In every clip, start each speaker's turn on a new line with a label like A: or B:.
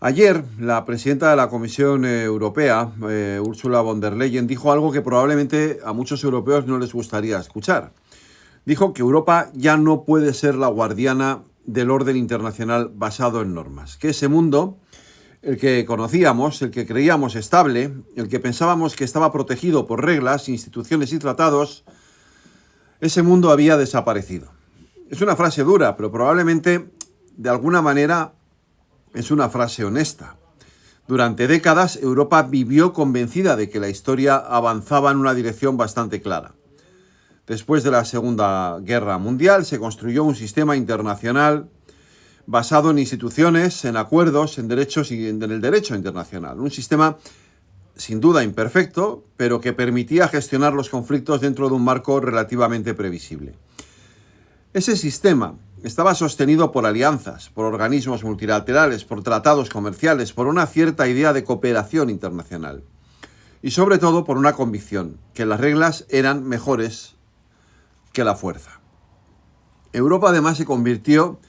A: Ayer, la presidenta de la Comisión Europea, Ursula von der Leyen, dijo algo que probablemente a muchos europeos no les gustaría escuchar. Dijo que Europa ya no puede ser la guardiana del orden internacional basado en normas, que ese mundo, el que conocíamos, el que creíamos estable, el que pensábamos que estaba protegido por reglas, instituciones y tratados, ese mundo había desaparecido. Es una frase dura, pero probablemente, de alguna manera, es una frase honesta. Durante décadas, Europa vivió convencida de que la historia avanzaba en una dirección bastante clara. Después de la Segunda Guerra Mundial, se construyó un sistema internacional basado en instituciones, en acuerdos, en derechos y en el derecho internacional. Un sistema sin duda imperfecto, pero que permitía gestionar los conflictos dentro de un marco relativamente previsible. Ese sistema estaba sostenido por alianzas, por organismos multilaterales, por tratados comerciales, por una cierta idea de cooperación internacional. Y sobre todo por una convicción, que las reglas eran mejores que la fuerza. Europa además se convirtió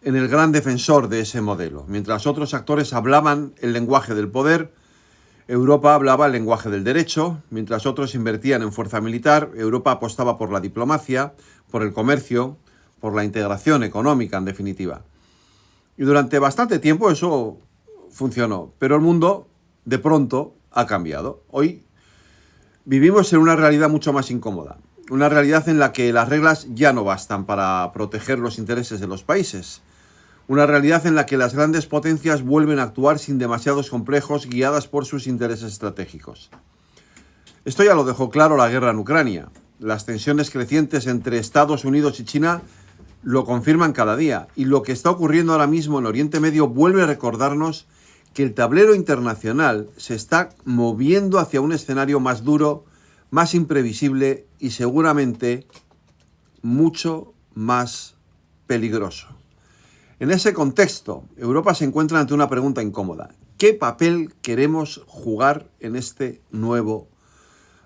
A: en el gran defensor de ese modelo. Mientras otros actores hablaban el lenguaje del poder, Europa hablaba el lenguaje del derecho. Mientras otros invertían en fuerza militar, Europa apostaba por la diplomacia, por el comercio, por la integración económica, en definitiva. Y durante bastante tiempo eso funcionó, pero el mundo, de pronto, ha cambiado. Hoy vivimos en una realidad mucho más incómoda, una realidad en la que las reglas ya no bastan para proteger los intereses de los países, una realidad en la que las grandes potencias vuelven a actuar sin demasiados complejos, guiadas por sus intereses estratégicos. Esto ya lo dejó claro la guerra en Ucrania. Las tensiones crecientes entre Estados Unidos y China lo confirman cada día, y lo que está ocurriendo ahora mismo en Oriente Medio vuelve a recordarnos que el tablero internacional se está moviendo hacia un escenario más duro, más imprevisible y seguramente mucho más peligroso. En ese contexto, Europa se encuentra ante una pregunta incómoda. ¿Qué papel queremos jugar en este nuevo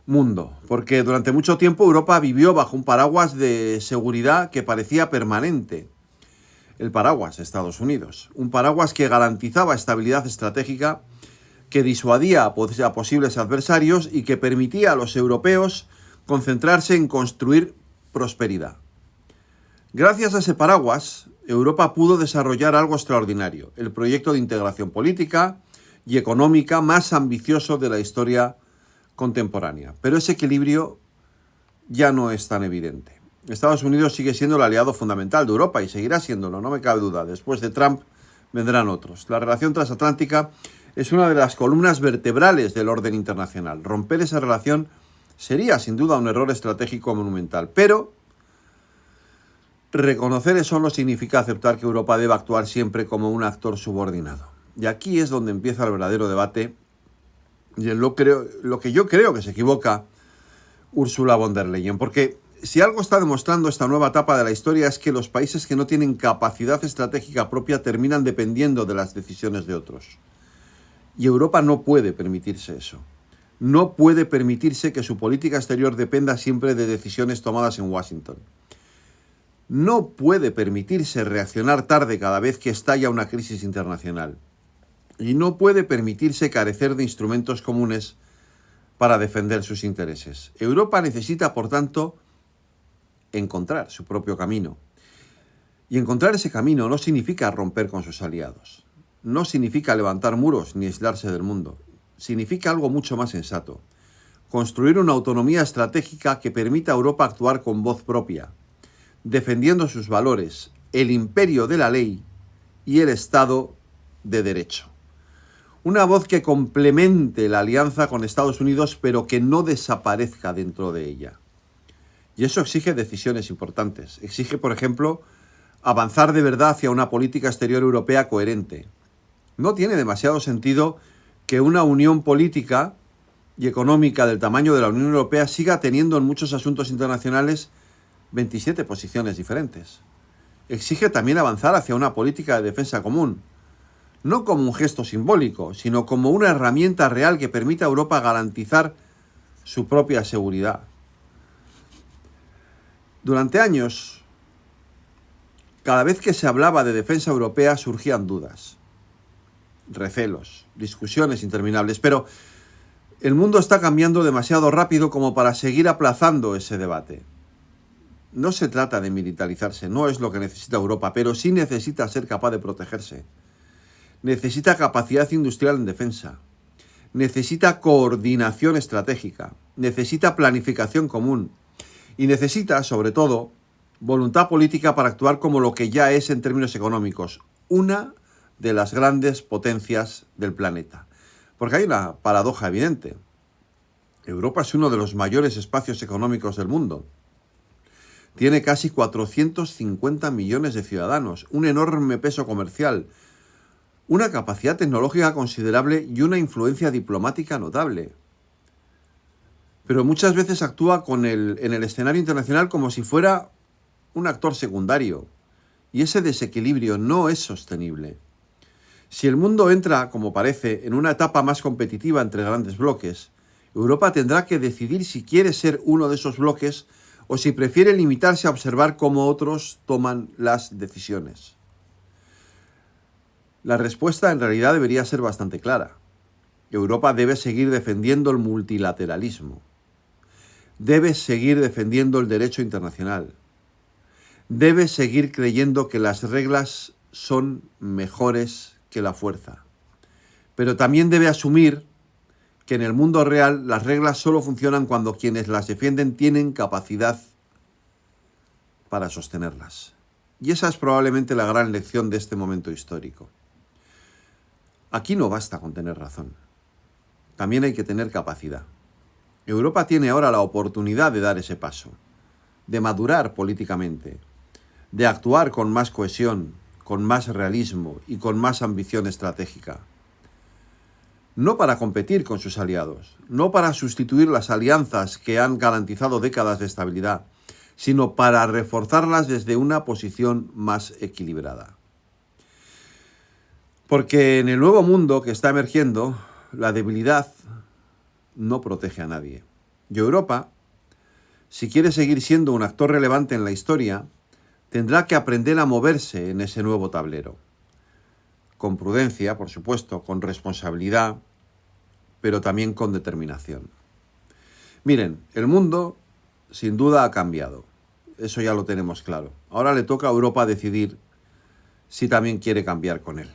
A: mundo? Porque durante mucho tiempo Europa vivió bajo un paraguas de seguridad que parecía permanente. El paraguas de Estados Unidos. Un paraguas que garantizaba estabilidad estratégica, que disuadía a posibles adversarios y que permitía a los europeos concentrarse en construir prosperidad. Gracias a ese paraguas, Europa pudo desarrollar algo extraordinario, el proyecto de integración política y económica más ambicioso de la historia contemporánea. Pero ese equilibrio ya no es tan evidente. Estados Unidos sigue siendo el aliado fundamental de Europa y seguirá siéndolo, no me cabe duda. Después de Trump vendrán otros. La relación transatlántica es una de las columnas vertebrales del orden internacional. Romper esa relación sería sin duda un error estratégico monumental. Pero reconocer eso no significa aceptar que Europa deba actuar siempre como un actor subordinado. Y aquí es donde empieza el verdadero debate y lo que yo creo que se equivoca Ursula von der Leyen. Porque si algo está demostrando esta nueva etapa de la historia es que los países que no tienen capacidad estratégica propia terminan dependiendo de las decisiones de otros. Y Europa no puede permitirse eso. No puede permitirse que su política exterior dependa siempre de decisiones tomadas en Washington. No puede permitirse reaccionar tarde cada vez que estalla una crisis internacional. Y no puede permitirse carecer de instrumentos comunes para defender sus intereses. Europa necesita, por tanto, encontrar su propio camino. Y encontrar ese camino no significa romper con sus aliados. No significa levantar muros ni aislarse del mundo. Significa algo mucho más sensato. Construir una autonomía estratégica que permita a Europa actuar con voz propia, defendiendo sus valores, el imperio de la ley y el Estado de Derecho. Una voz que complemente la alianza con Estados Unidos, pero que no desaparezca dentro de ella. Y eso exige decisiones importantes. Exige, por ejemplo, avanzar de verdad hacia una política exterior europea coherente. No tiene demasiado sentido que una unión política y económica del tamaño de la Unión Europea siga teniendo en muchos asuntos internacionales 27 posiciones diferentes. Exige también avanzar hacia una política de defensa común, no como un gesto simbólico, sino como una herramienta real que permita a Europa garantizar su propia seguridad. Durante años, cada vez que se hablaba de defensa europea surgían dudas. recelos, discusiones interminables, pero el mundo está cambiando demasiado rápido como para seguir aplazando ese debate. No se trata de militarizarse, no es lo que necesita Europa, pero sí necesita ser capaz de protegerse. Necesita capacidad industrial en defensa. Necesita coordinación estratégica. Necesita planificación común. Y necesita, sobre todo, voluntad política para actuar como lo que ya es en términos económicos, una de las grandes potencias del planeta. Porque hay una paradoja evidente. Europa es uno de los mayores espacios económicos del mundo. Tiene casi 450 millones de ciudadanos, un enorme peso comercial, una capacidad tecnológica considerable y una influencia diplomática notable. Pero muchas veces actúa en el escenario internacional como si fuera un actor secundario. Y ese desequilibrio no es sostenible. Si el mundo entra, como parece, en una etapa más competitiva entre grandes bloques, Europa tendrá que decidir si quiere ser uno de esos bloques o si prefiere limitarse a observar cómo otros toman las decisiones. La respuesta en realidad debería ser bastante clara. Europa debe seguir defendiendo el multilateralismo. Debe seguir defendiendo el derecho internacional. Debe seguir creyendo que las reglas son mejores que la fuerza. Pero también debe asumir que en el mundo real las reglas solo funcionan cuando quienes las defienden tienen capacidad para sostenerlas. Y esa es probablemente la gran lección de este momento histórico. Aquí no basta con tener razón. También hay que tener capacidad. Europa tiene ahora la oportunidad de dar ese paso, de madurar políticamente, de actuar con más cohesión, con más realismo y con más ambición estratégica. No para competir con sus aliados, no para sustituir las alianzas que han garantizado décadas de estabilidad, sino para reforzarlas desde una posición más equilibrada. Porque en el nuevo mundo que está emergiendo, la debilidad no protege a nadie. Y Europa, si quiere seguir siendo un actor relevante en la historia, tendrá que aprender a moverse en ese nuevo tablero. Con prudencia, por supuesto, con responsabilidad, pero también con determinación. Miren, el mundo sin duda ha cambiado. Eso ya lo tenemos claro. Ahora le toca a Europa decidir si también quiere cambiar con él.